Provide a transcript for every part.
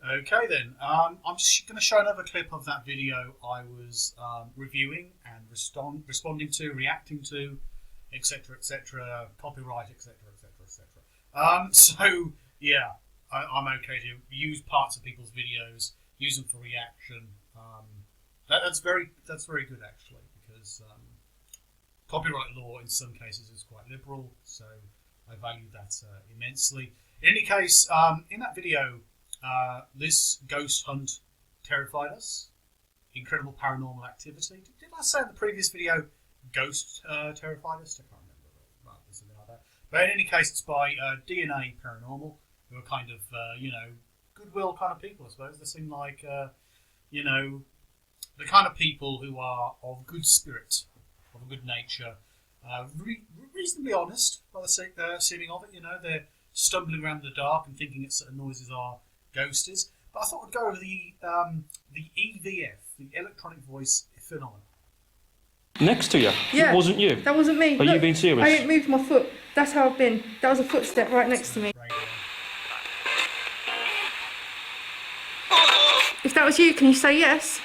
Okay then, I'm just going to show another clip of that video I was reviewing and responding to, reacting to, etc., etc., copyright, etc., etc., etc. So yeah, I'm okay to use parts of people's videos, use them for reaction. That's very good actually, because copyright law in some cases is quite liberal, so I value that immensely. In any case, in that video, this ghost hunt terrified us. Incredible paranormal activity. Did I say in the previous video ghost terrified us? I can't remember. Right, something like that. But in any case, it's by DNA Paranormal, who are kind of, goodwill kind of people, I suppose. They seem like, the kind of people who are of good spirit, of a good nature, reasonably honest by the seeming of it. They're stumbling around in the dark and thinking that certain noises are ghosties. But I thought I'd go over the EVF, the electronic voice phenomenon. Next to you? Yeah. It wasn't you? That wasn't me. Are you being serious? I didn't move my foot. That's how I've been. That was a footstep right next to me. If that was you, can you say yes?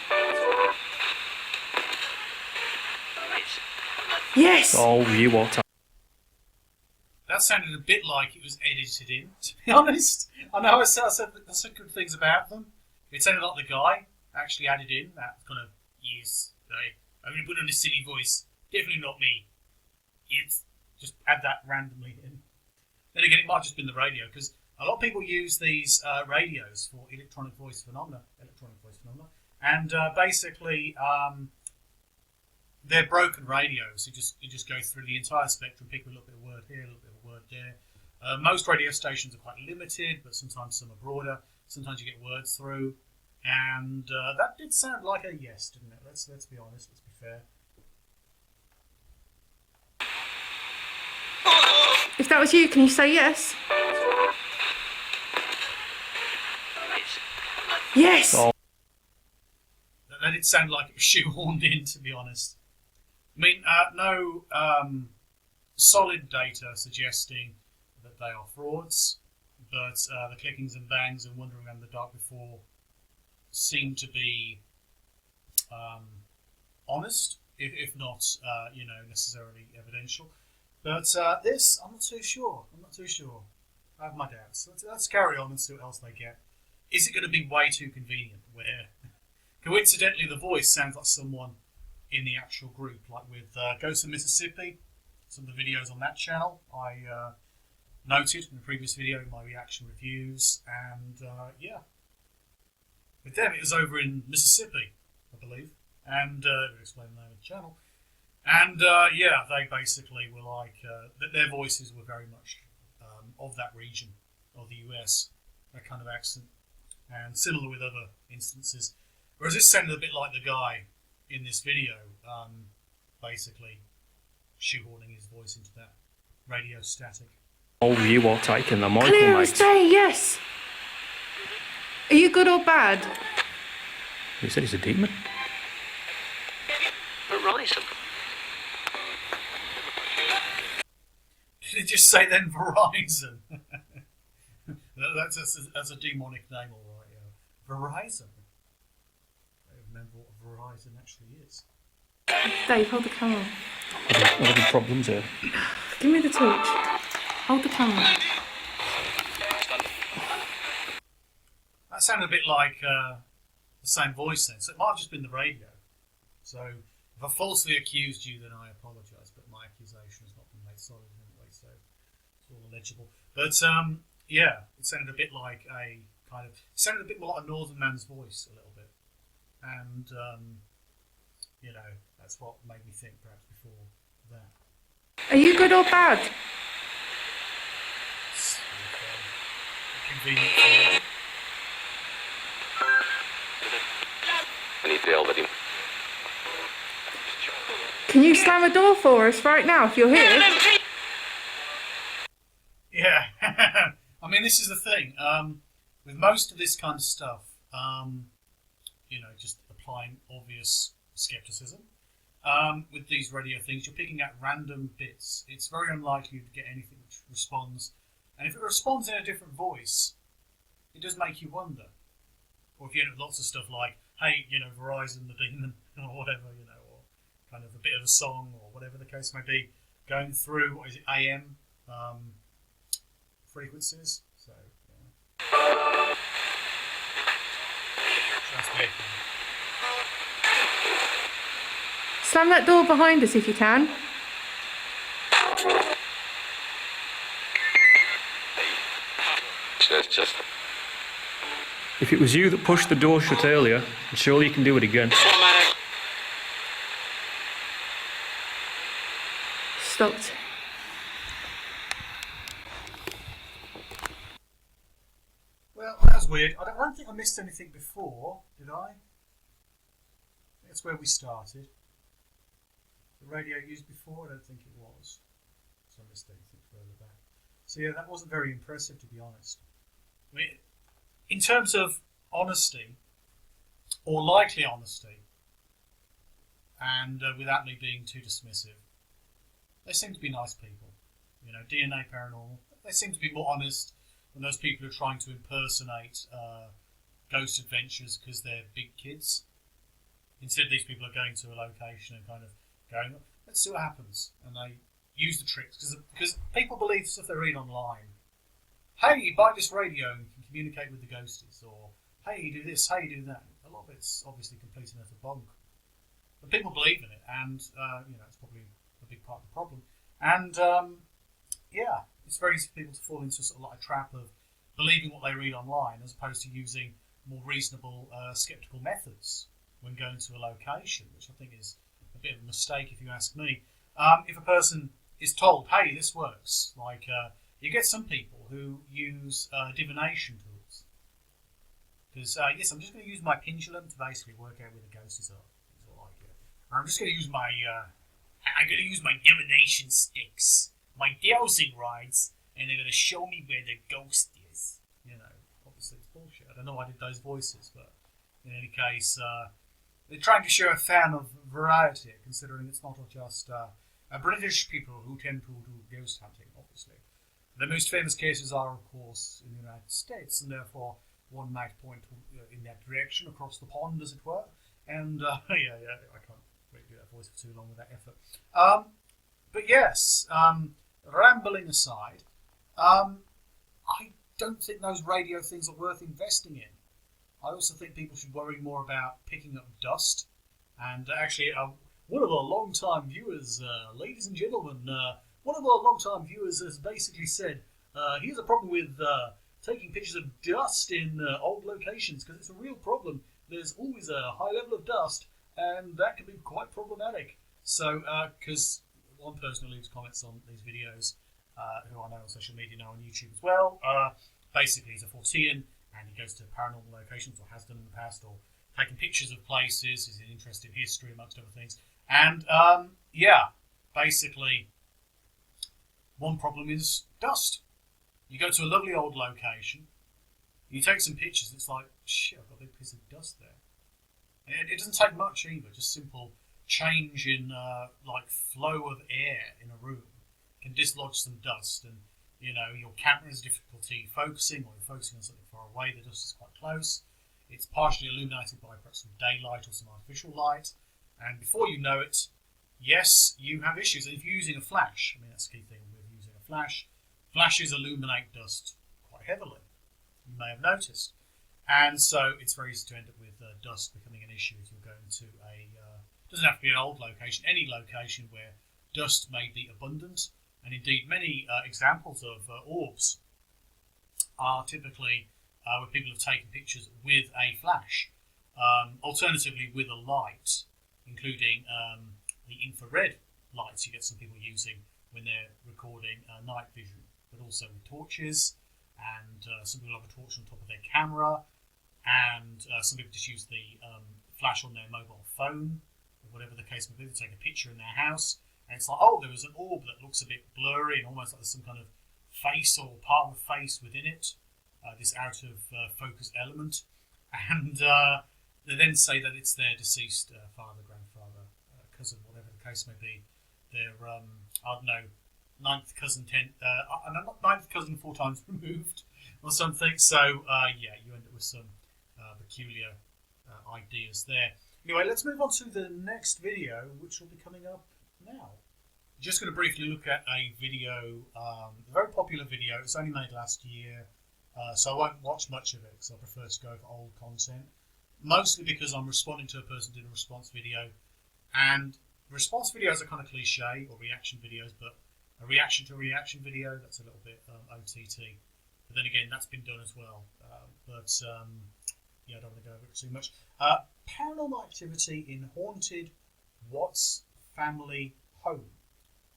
Yes! Oh, you what? That sounded a bit like it was edited in, to be honest. I know I said good things about them. It sounded like the guy actually added in that kind of, yes, I'm going to put on a silly voice. Definitely not me. It's just add that randomly in. Then again, it might have just been the radio, because a lot of people use these radios for electronic voice phenomena, and basically they're broken radios. You just go through the entire spectrum, pick a little bit of word here, a little bit of word there. Most radio stations are quite limited, but sometimes some are broader. Sometimes you get words through, and that did sound like a yes, didn't it? Let's be honest. Let's be fair. If that was you, can you say yes? Yes! Oh. That did sound like it was shoehorned in, to be honest. I mean, no solid data suggesting that they are frauds, but the clickings and bangs and wandering around the dark before seem to be honest, if not, necessarily evidential. But this, I'm not too sure. I have my doubts. Let's carry on and see what else they get. Is it going to be way too convenient, where coincidentally the voice sounds like someone in the actual group, like with Ghosts of Mississippi, some of the videos on that channel I noted in the previous video in my reaction reviews, and yeah. With them, it was over in Mississippi, I believe, and we'll explain the name of the channel. And yeah, they basically were like, their voices were very much of that region of the US, that kind of accent, and similar with other instances. Whereas this sounded a bit like the guy in this video, basically shoehorning his voice into that radio static. Oh, you are taking the mic, Clear mate. as day, yes! Are you good or bad? You said he's a demon. Verizon. Did it just say then Verizon? that's a demonic name, all right. Yeah. Verizon. I don't remember what Verizon actually is. Dave, hold the camera. I'm having problems here. Give me the torch. Hold the camera. That sounded a bit like the same voice then, so it might have just been the radio. So if I falsely accused you, then I apologise, but my accusation has not been made solid anyway, so it's all illegible. But yeah, it sounded a bit like it sounded a bit more like a northern man's voice a little bit, and that's what made me think perhaps before that. Are you good or bad? It's convenient for you. Any tale that he... Can you slam a door for us right now if you're here? Yeah, I mean, this is the thing. With most of this kind of stuff, just applying obvious skepticism. With these radio things, you're picking out random bits. It's very unlikely to get anything which responds. And if it responds in a different voice, it does make you wonder. or if you end up with lots of stuff like, hey, Verizon the demon, or whatever, or kind of a bit of a song, or whatever the case may be, going through, what is it, AM frequencies. So, yeah. That's big. Slam that door behind us if you can. Just If it was you that pushed the door shut earlier, surely you can do it again. Stopped. Well, that was weird. I don't think I missed anything before, did I? That's where we started. The radio used before? I don't think it was. So I missed anything further back. So yeah, that wasn't very impressive, to be honest. I mean, in terms of honesty, or likely honesty, and without me being too dismissive, they seem to be nice people. DNA Paranormal, they seem to be more honest than those people who are trying to impersonate ghost adventures because they're big kids. Instead, these people are going to a location and kind of going, let's see what happens. And they use the tricks because people believe stuff they read online. Hey, buy this radio and you can communicate with the ghosties. Or, hey, you do this, hey, you do that. A lot of it's obviously complete and utter bunk. But people believe in it, and it's probably a big part of the problem. And it's very easy for people to fall into sort of like a trap of believing what they read online as opposed to using more reasonable, skeptical methods when going to a location, which I think is a bit of a mistake if you ask me. If a person is told, hey, this works, like you get some people who use divination tools. Because, yes, I'm just going to use my pendulum to basically work out where the ghosties are. I'm just going to use my divination sticks, my dowsing rods, and they're going to show me where the ghost is. Obviously it's bullshit. I don't know why I did those voices, but in any case, they're trying to show a fan of variety, considering it's not just British people who tend to do ghost hunting, obviously. The most famous cases are, of course, in the United States, and therefore one might point in that direction across the pond, as it were. And, I can't really do that voice for too long with that effort. But yes, rambling aside, I don't think those radio things are worth investing in. I also think people should worry more about picking up dust. And actually, one of our long-time viewers, ladies and gentlemen, one of our long-time viewers has basically said he has a problem with taking pictures of dust in old locations because it's a real problem. There's always a high level of dust, and that can be quite problematic. So, because one person who leaves comments on these videos, who I know on social media now on YouTube as well, basically he's a Fortean, and he goes to paranormal locations, or has done in the past, or taking pictures of places. He's interested in history, amongst other things. And, basically, one problem is dust. You go to a lovely old location, you take some pictures, and it's like, shit, I've got a big piece of dust there. And it doesn't take much either, just simple change in, flow of air in a room can dislodge some dust, and, your camera has difficulty focusing, or you're focusing on something far away, the dust is quite close. It's partially illuminated by perhaps some daylight or some artificial light, and before you know it, yes, you have issues. And if you're using a flash, that's the key thing with using a flash, flashes illuminate dust quite heavily. You may have noticed. And so it's very easy to end up with dust becoming an issue if you're going to doesn't have to be an old location, any location where dust may be abundant. And indeed, many examples of orbs are typically where people have taken pictures with a flash, alternatively with a light, including the infrared lights you get some people using when they're recording night vision, but also with torches, and some people have a torch on top of their camera, and some people just use the flash on their mobile phone, or whatever the case may be. They take a picture in their house, and it's like, oh, there was an orb that looks a bit blurry and almost like there's some kind of face or part of the face within it, this out of focus element, and they then say that it's their deceased father, grandfather, cousin, whatever the case may be. Their I don't know, ninth cousin, not ninth cousin 4 times removed, or something. So you end up with some peculiar ideas there. Anyway, let's move on to the next video, which will be coming up now. Just going to briefly look at a video, a very popular video. It was only made last year, so I won't watch much of it because I prefer to go for old content. Mostly because I'm responding to a person doing a response video, and response videos are kind of cliche, or reaction videos, but a reaction to a reaction video, that's a little bit OTT. But then again, that's been done as well. Yeah, I don't want to go over it too much. Paranormal activity in haunted Watts family home.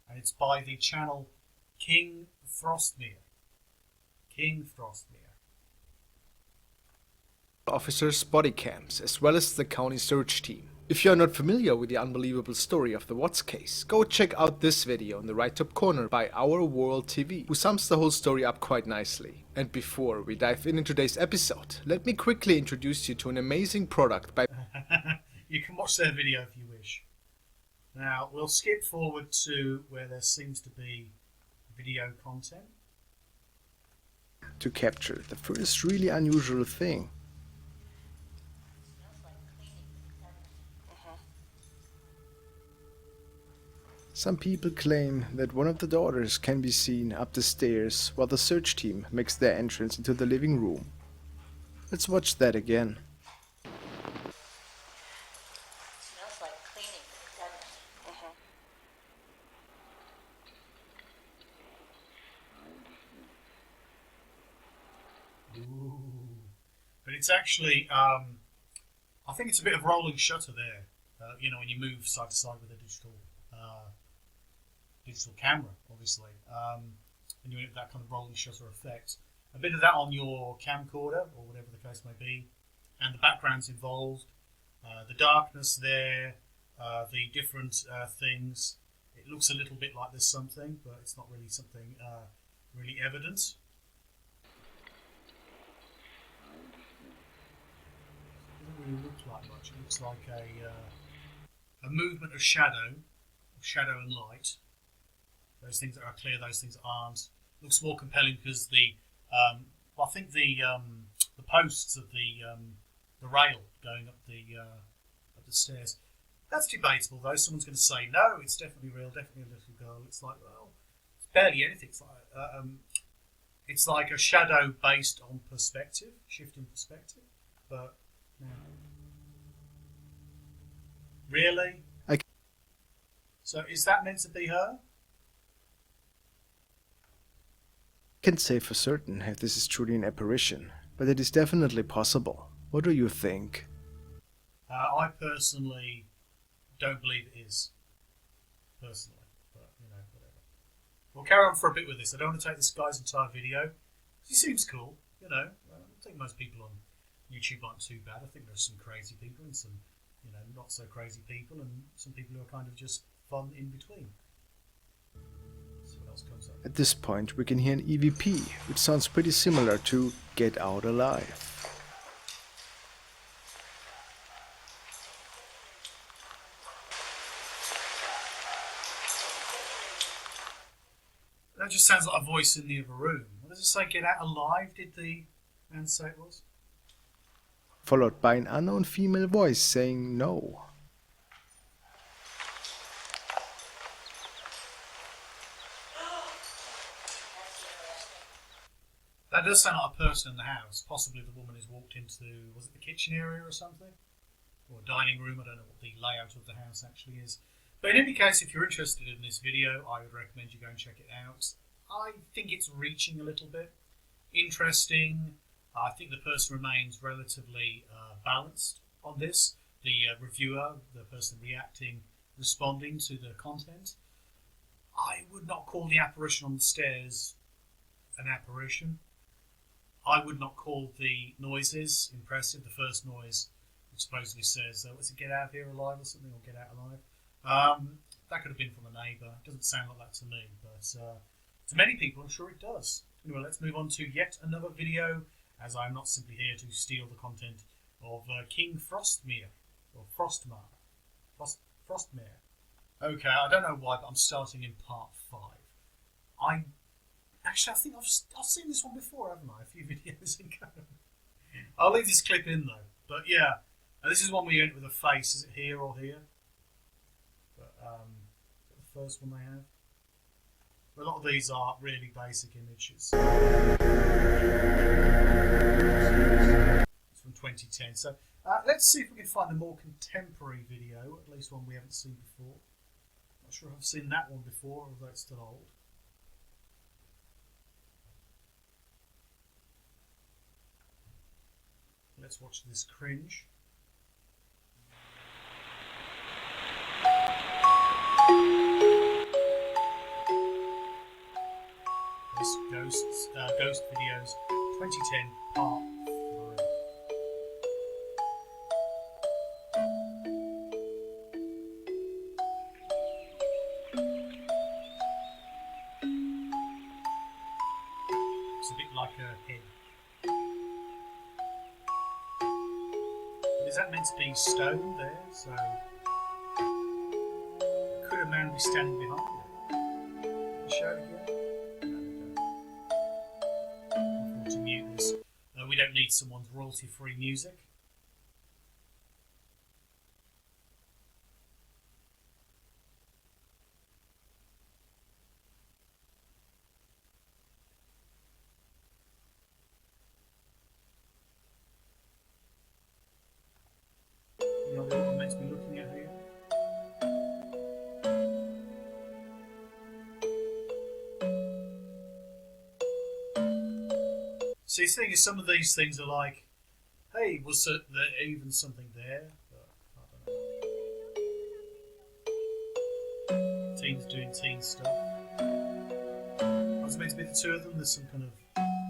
And it's by the channel King Frostmere. King Frostmere. Officers' body cams, as well as the county search team. If you are not familiar with the unbelievable story of the Watts case, go check out this video in the right top corner by Our World TV, who sums the whole story up quite nicely. And before we dive in today's episode, let me quickly introduce you to an amazing product by... You can watch their video if you wish. Now, we'll skip forward to where there seems to be video content. To capture the first really unusual thing. Some people claim that one of the daughters can be seen up the stairs while the search team makes their entrance into the living room. Let's watch that again. Smells like cleaning, doesn't it? Ooh. But it's actually, I think it's a bit of rolling shutter there. You know, when you move side to side with a digital camera, obviously, and you get that kind of rolling shutter effect. A bit of that on your camcorder, or whatever the case may be, and the backgrounds involved, the darkness there, the different things. It looks a little bit like there's something, but it's not really something really evident. It doesn't really look like much. It looks like a movement of shadow and light. Those things that are clear, those things aren't. Looks more compelling because the I think the posts of the rail going up the stairs. That's debatable though. Someone's going to say no, it's definitely real, definitely a little girl. It's like, well, it's barely anything. It's like a shadow based on perspective, shifting perspective. But no. Really? So is that meant to be her? Can't say for certain if this is truly an apparition, but it is definitely possible. What do you think? I personally don't believe it is. Personally, but you know, whatever. We'll carry on for a bit with this. I don't want to take this guy's entire video. He seems cool, you know. I think most people on YouTube aren't too bad. I think there's some crazy people and some, you know, not so crazy people, and some people who are kind of just fun in between. So what else comes up? At this point we can hear an EVP, which sounds pretty similar to Get Out Alive. That just sounds like a voice in the other room. What does it say? Get out alive, did the man say it was? Followed by an unknown female voice saying no. That does sound like a person in the house. Possibly the woman has walked into, was it the kitchen area or something? Or dining room, I don't know what the layout of the house actually is. But in any case, if you're interested in this video, I would recommend you go and check it out. I think it's reaching a little bit. Interesting. I think the person remains relatively balanced on this. The reviewer, the person reacting, responding to the content. I would not call the apparition on the stairs an apparition. I would not call the noises impressive. The first noise, which supposedly says, "Was it get out of here alive" or something, or "get out alive"? That could have been from a neighbour. It doesn't sound like that to me, but to many people, I'm sure it does. Anyway, let's move on to yet another video, as I'm not simply here to steal the content of King Frostmere, or Frostmere. Frostmere. Okay, I don't know why, but I'm starting in part 5. I think I've seen this one before, haven't I? A few videos ago. I'll leave this clip in though. But yeah, and this is one we went with a face. Is it here or here? But the first one they have. A lot of these are really basic images. It's from 2010. So let's see if we can find a more contemporary video, at least one we haven't seen before. Not sure if I've seen that one before, although it's still old. Let's watch this cringe. This Ghost Videos 2010 Part 3. It's a bit like a head. But is that meant to be stone there? So could a man be standing behind it? Can you show it again? To mute this. We don't need someone's royalty-free music. You know what I'm meant to be looking at here? So you think some of these things are like, hey, was there even something there? But I don't know. Teens doing teen stuff. Was it meant to be the two of them? There's some kind of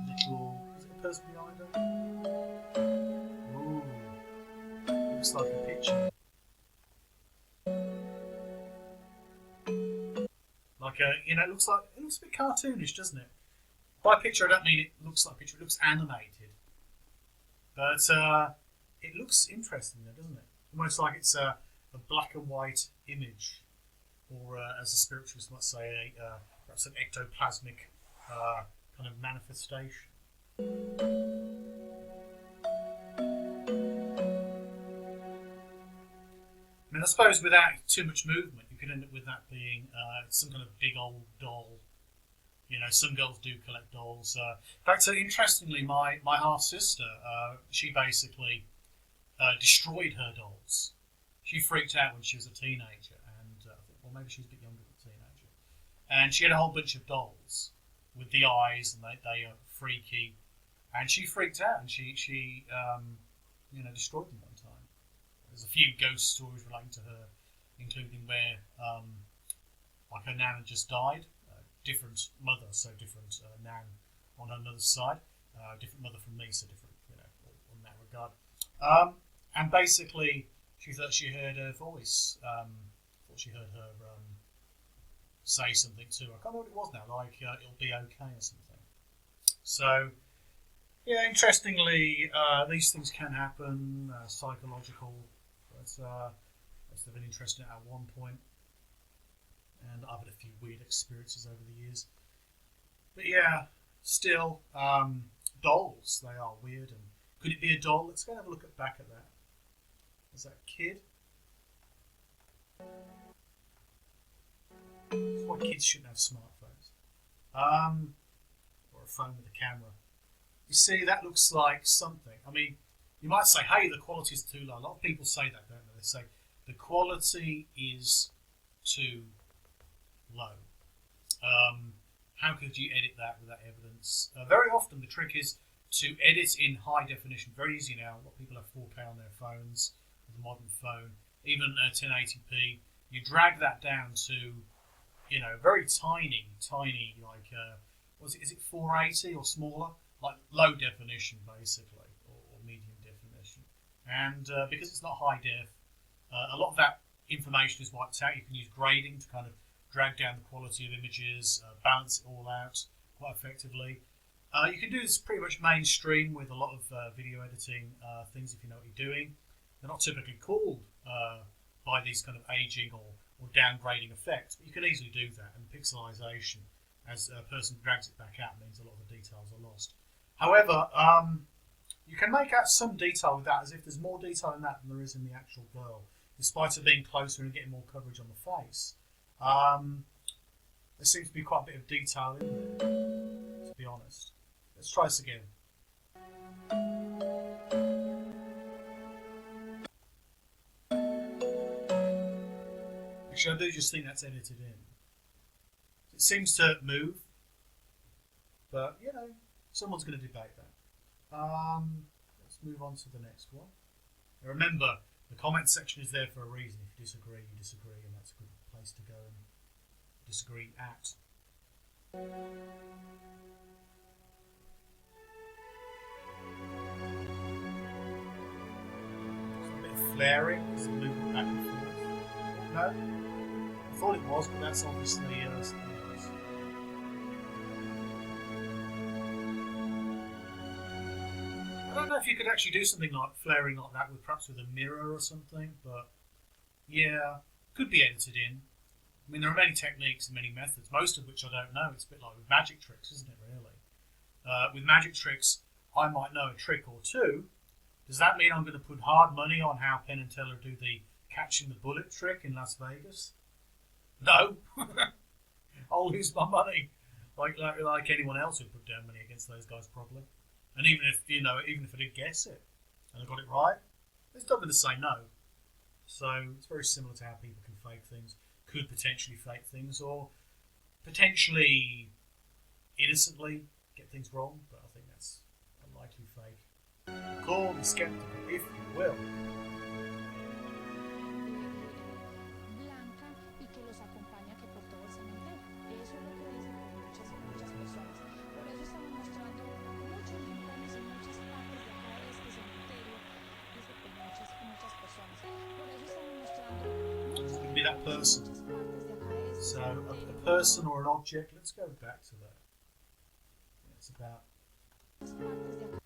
little... Is it a person behind them? Ooh. Looks like a picture. Like a, you know, it looks a bit cartoonish, doesn't it? By picture, I don't mean it looks like a picture. It looks animated, but it looks interesting, though, doesn't it? Almost like it's a black and white image, or as the spiritualists might say, perhaps an ectoplasmic kind of manifestation. I mean, I suppose without too much movement, you could end up with that being some kind of big old doll. You know, some girls do collect dolls. In fact, interestingly, my half-sister, she basically destroyed her dolls. She freaked out when she was a teenager, and I thought, well, maybe she was a bit younger than a teenager. And she had a whole bunch of dolls with the eyes, and they are freaky. And she freaked out, and she destroyed them one time. There's a few ghost stories relating to her, including where, like, her nan had just died. Different mother, so different nan on her mother's side, different mother from me, so different, in that regard. And basically, she thought she heard her voice. Thought she heard her say something to her. I can't remember what it was now, like it'll be okay or something. So, yeah, interestingly, these things can happen. Psychological, but they've been interesting at one point. And I've had a few weird experiences over the years. But yeah, still, dolls, they are weird. And could it be a doll? Let's go and have a look back at that. Is that a kid? That's why kids shouldn't have smartphones. Or a phone with a camera. You see, that looks like something. I mean, you might say, hey, the quality is too low. A lot of people say that, don't they? They say, the quality is too low. How could you edit that without evidence? Very often the trick is to edit in high definition. Very easy now. A lot of people have 4K on their phones, with a modern phone, even 1080p. You drag that down to, very tiny, like, is it 480 or smaller? Like low definition, basically, or medium definition. And because it's not high def, a lot of that information is wiped out. You can use grading to kind of drag down the quality of images, balance it all out quite effectively. You can do this pretty much mainstream with a lot of video editing things if you know what you're doing. They're not typically called by these kind of aging or downgrading effects, but you can easily do that. And pixelization, as a person drags it back out, means a lot of the details are lost. However, You can make out some detail with that, as if there's more detail in that than there is in the actual girl, despite it being closer and getting more coverage on the face. There seems to be quite a bit of detail in there, to be honest. Let's try this again. Actually, I do just think that's edited in. It seems to move, but, you know, someone's going to debate that. Let's move on to the next one. Now remember, the comment section is there for a reason. If you disagree, you disagree, and that's a good place to go and disagree at. There's a bit of flaring, there's a movement back and forth. Oh, no, I thought it was, but that's obviously something else. I don't know if you could actually do something like flaring like that, with perhaps with a mirror or something, but yeah, could be edited in. I mean, there are many techniques and many methods, most of which I don't know. It's a bit like with magic tricks, isn't it, really? With magic tricks, I might know a trick or two. Does that mean I'm going to put hard money on how Penn and Teller do the catching the bullet trick in Las Vegas? No. I'll lose my money, like anyone else who put down money against those guys, probably. And even if I did guess it and I got it right, they're still going to say no. So it's very similar to how people can fake things, could potentially fake things, or potentially innocently get things wrong. But I think that's unlikely fake. Call me skeptical, if you will. Blanca y que los acompaña que por todo el cementerio. Eso es lo que dicen muchas personas. Por eso estamos mostrando muchos rincones y muchas partes de acá de este cementerio. Dice que muchas personas. Por eso estamos mostrando muchos Be that person. muchas partes de acá de este So cementerio. a person or an object. Let's go back to that. It's about. Partes de acá.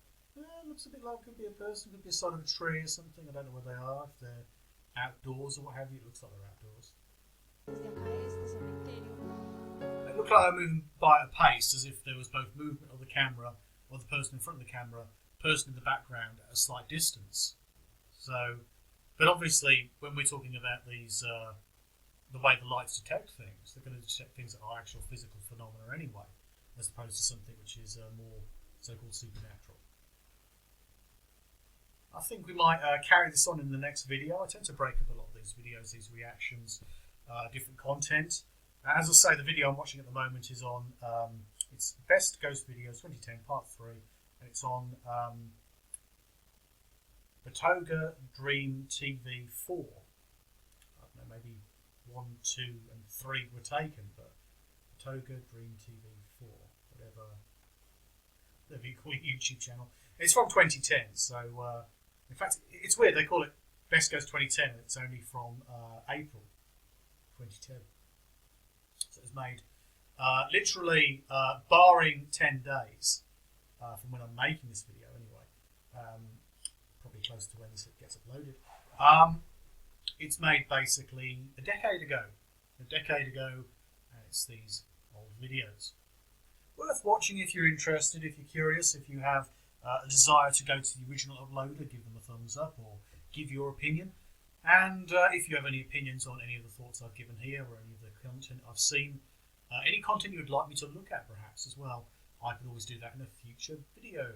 It looks a bit like could be a person, could be a side of a tree or something. I don't know where they are. If they're outdoors or what have you, it looks like they're outdoors. Desde acá de este cementerio. They look like they're moving by a pace, as if there was both movement of the camera, or the person in front of the camera, person in the background at a slight distance. So, but obviously, when we're talking about these, the way the lights detect things, they're going to detect things that are actual physical phenomena anyway, as opposed to something which is more so-called supernatural. I think we might carry this on in the next video. I tend to break up a lot of these videos, these reactions, different content. As I say, the video I'm watching at the moment is on, it's Best Ghost Videos 2010 Part 3, and it's on Batoga Dream TV 4. I don't know, maybe 1, 2 and 3 were taken, but Batoga Dream TV 4, whatever you call your YouTube channel. It's from 2010, so in fact, it's weird. They call it Best Ghost 2010, and it's only from April 2010. So it was made literally barring 10 days from when I'm making this video, anyway. Probably close to when this gets uploaded. It's made basically a decade ago. And it's these old videos. Worth watching if you're interested, if you're curious, if you have a desire to go to the original uploader, give them a thumbs up or give your opinion. And if you have any opinions on any of the thoughts I've given here or any of the content I've seen, any content you would like me to look at perhaps as well, I could always do that in a future video.